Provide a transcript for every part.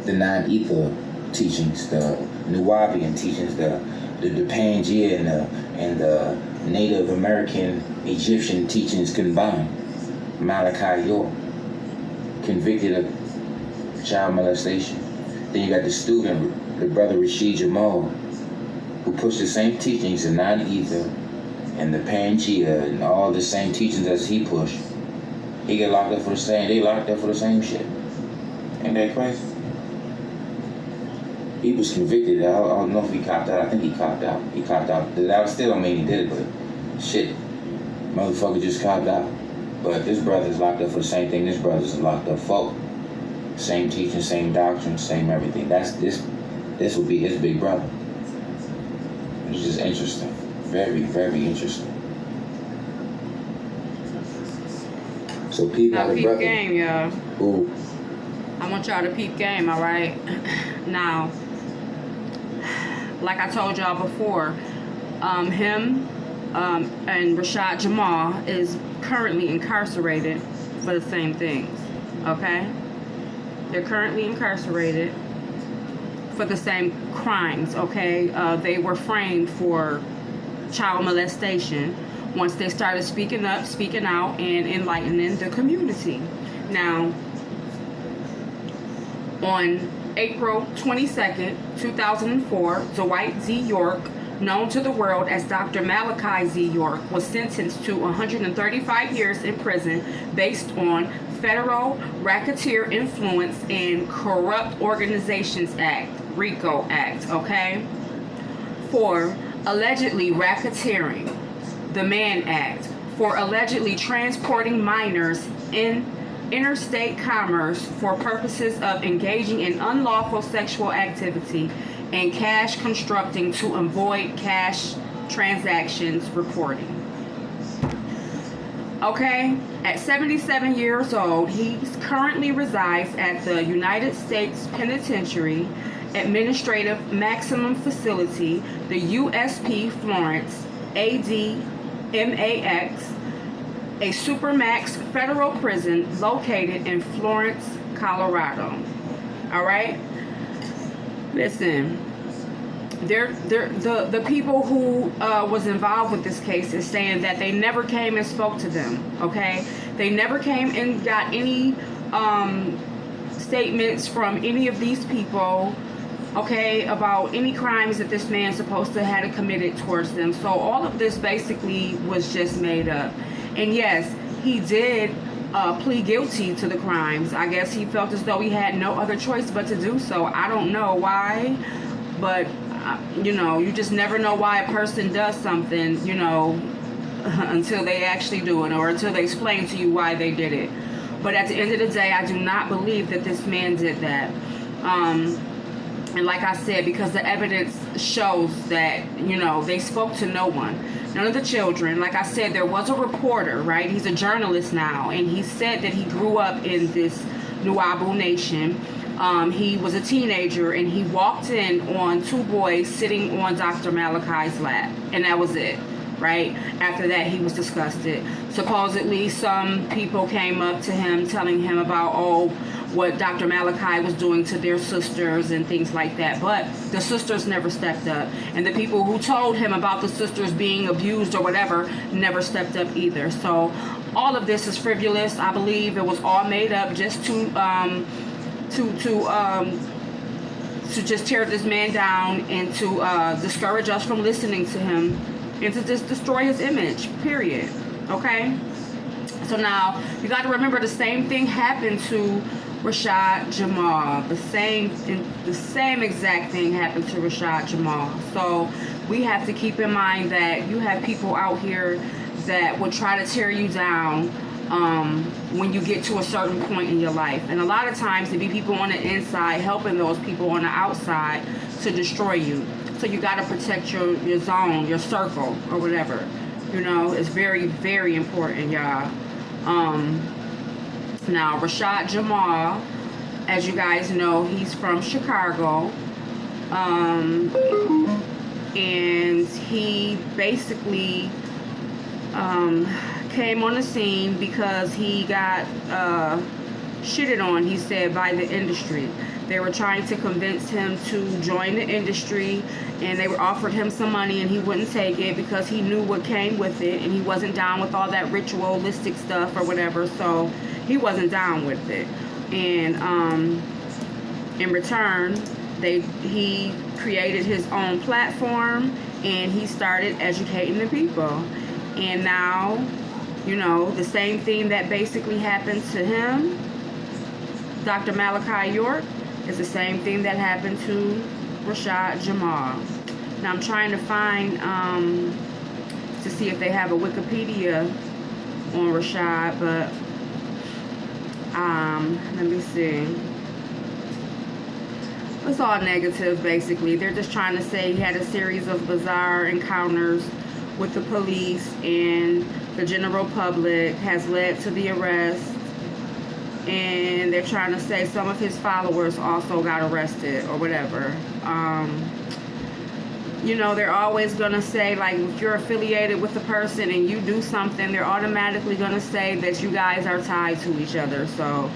the non-ether teachings, the Nuwabian teachings, the Pangea and the Native American Egyptian teachings combined. Malachi York, convicted of child molestation. Then you got the student, the brother Rashad Jamal, who pushed the same teachings, the non-ether and the Pangea and all the same teachings as he pushed. He got locked up for the same, they locked up for the same shit. Ain't that crazy? He was convicted. I don't know if he copped out. I think he copped out. He copped out. That still don't mean he did it, but shit, motherfucker just copped out. But this brother's locked up for the same thing. This brother's locked up for same teaching, same doctrine, same everything. This would be his big brother. It's just interesting. Very, very interesting. So people now, peep brother, game, y'all. Ooh. I want y'all to peep game, all right? Now, like I told y'all before, him and Rashad Jamal is currently incarcerated for the same things, okay? They're currently incarcerated for the same crimes, okay? They were framed for child molestation once they started speaking up, speaking out, and enlightening the community. Now, on April 22nd, 2004, Dwight Z. York, known to the world as Dr. Malachi Z. York, was sentenced to 135 years in prison based on Federal Racketeer Influence and Corrupt Organizations Act, RICO Act, okay? For allegedly racketeering, the Mann Act, for allegedly transporting minors in interstate commerce for purposes of engaging in unlawful sexual activity, and cash constructing to avoid cash transactions reporting. Okay, at 77 years old, he currently resides at the United States Penitentiary Administrative Maximum Facility, the USP Florence, ADMAX, a supermax federal prison located in Florence, Colorado. All right. Listen, the people who was involved with this case is saying that they never came and spoke to them. Okay, they never came and got any statements from any of these people. Okay, about any crimes that this man supposed to have committed towards them. So all of this basically was just made up. And yes, he did plead guilty to the crimes. I guess he felt as though he had no other choice but to do so. I don't know why, but you know, you just never know why a person does something, you know, until they actually do it, or until they explain to you why they did it. But at the end of the day, I do not believe that this man did that. And like I said, because the evidence shows that, you know, they spoke to no one. None of the children. Like I said, there was a reporter, right? He's a journalist now. And he said that he grew up in this Nuabu nation. He was a teenager and he walked in on two boys sitting on Dr. Malachi's lap. And that was it, right? After that, he was disgusted. Supposedly, some people came up to him telling him about, what Dr. Malachi was doing to their sisters and things like that. But the sisters never stepped up. And the people who told him about the sisters being abused or whatever never stepped up either. So all of this is frivolous. I believe it was all made up just to just tear this man down and to discourage us from listening to him and to just destroy his image, period. Okay? So now, you got to remember the same thing happened to Rashad Jamal. The same exact thing happened to Rashad Jamal. So we have to keep in mind that you have people out here that will try to tear you down when you get to a certain point in your life. And a lot of times there be people on the inside helping those people on the outside to destroy you. So you got to protect your zone, your circle, or whatever. You know, it's very, very important, y'all. Now, Rashad Jamal, as you guys know, he's from Chicago. And he basically came on the scene because he got shitted on, he said, by the industry. They were trying to convince him to join the industry, and they were offered him some money, and he wouldn't take it because he knew what came with it, and he wasn't down with all that ritualistic stuff or whatever, so he wasn't down with it. And in return, he created his own platform, and he started educating the people. And now, you know, the same thing that basically happened to him, Dr. Malachi York, is the same thing that happened to Rashad Jamal. Now I'm trying to find to see if they have a Wikipedia on Rashad, but let me see. It's all negative, basically. They're just trying to say he had a series of bizarre encounters with the police and the general public has led to the arrest. And they're trying to say some of his followers also got arrested or whatever. You know, they're always going to say, like, if you're affiliated with a person and you do something, they're automatically going to say that you guys are tied to each other. So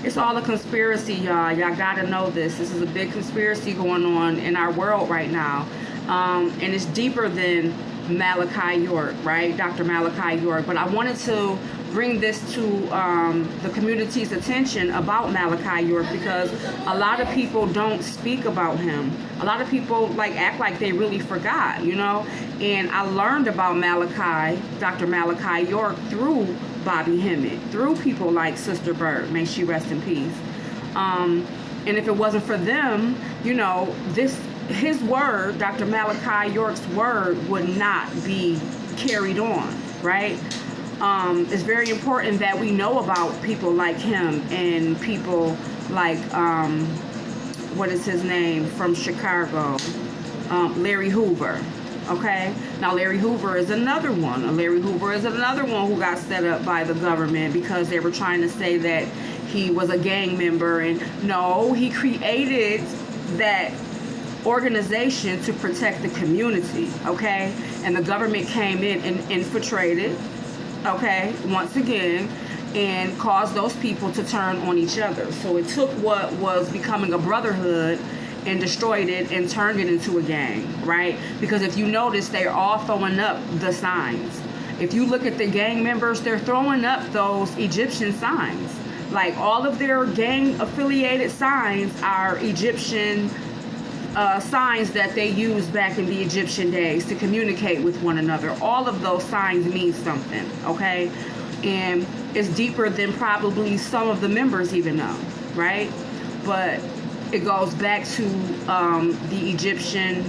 it's all a conspiracy, y'all. Y'all got to know this. This is a big conspiracy going on in our world right now. And it's deeper than Malachi York, right? Dr. Malachi York. But I wanted to bring this to the community's attention about Malachi York because a lot of people don't speak about him. A lot of people act like they really forgot, you know. And I learned about Malachi, Dr. Malachi York, through Bobby Hemmett, through people like Sister Bird, may she rest in peace. And if it wasn't for them, you know, his word, Dr. Malachi York's word, would not be carried on, right? It's very important that we know about people like him and people like, what is his name, from Chicago, Larry Hoover, okay? Now, Larry Hoover is another one. Larry Hoover is another one who got set up by the government because they were trying to say that he was a gang member. And no, he created that organization to protect the community, okay? And the government came in and infiltrated, okay, once again, and caused those people to turn on each other. So it took what was becoming a brotherhood and destroyed it and turned it into a gang, right? Because if you notice, they're all throwing up the signs. If you look at the gang members, they're throwing up those Egyptian signs. Like, all of their gang affiliated signs are Egyptian signs that they used back in the Egyptian days to communicate with one another. All of those signs mean something, okay? And it's deeper than probably some of the members even know, right? But it goes back to the Egyptian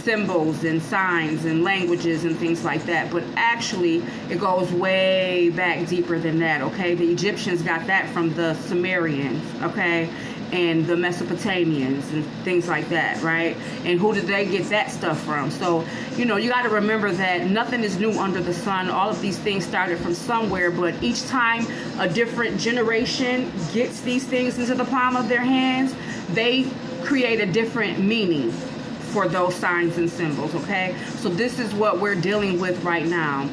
symbols and signs and languages and things like that. But actually, it goes way back deeper than that, okay? The Egyptians got that from the Sumerians, okay? And the Mesopotamians and things like that, right? And who did they get that stuff from? So, you know, you got to remember that nothing is new under the sun. All of these things started from somewhere, but each time a different generation gets these things into the palm of their hands, they create a different meaning for those signs and symbols, okay? So this is what we're dealing with right now.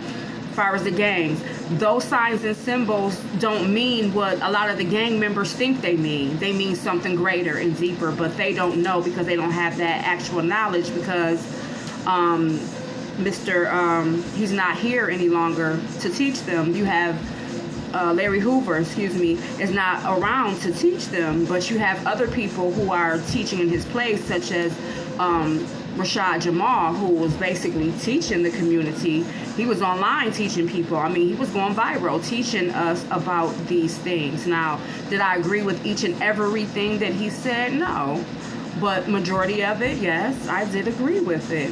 As far as the gangs, those signs and symbols don't mean what a lot of the gang members think they mean. They mean something greater and deeper, but they don't know because they don't have that actual knowledge because he's not here any longer to teach them. You have Larry Hoover, is not around to teach them, but you have other people who are teaching in his place, such as Rashad Jamal, who was basically teaching the community. He was online teaching people. I mean, he was going viral teaching us about these things. Now, did I agree with each and everything that he said? No. But majority of it, yes, I did agree with it.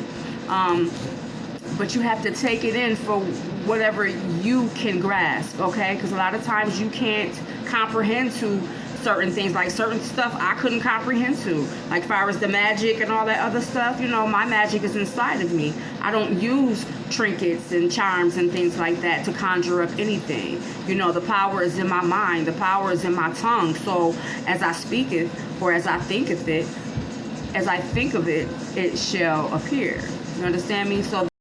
But you have to take it in for whatever you can grasp, okay? Because a lot of times you can't comprehend to certain things, like certain stuff I couldn't comprehend to, like as far as the magic and all that other stuff. You know, my magic is inside of me. I don't use trinkets and charms and things like that to conjure up anything. You know, the power is in my mind, the power is in my tongue. So as I speak it, or as I think of it, it shall appear. You understand me? So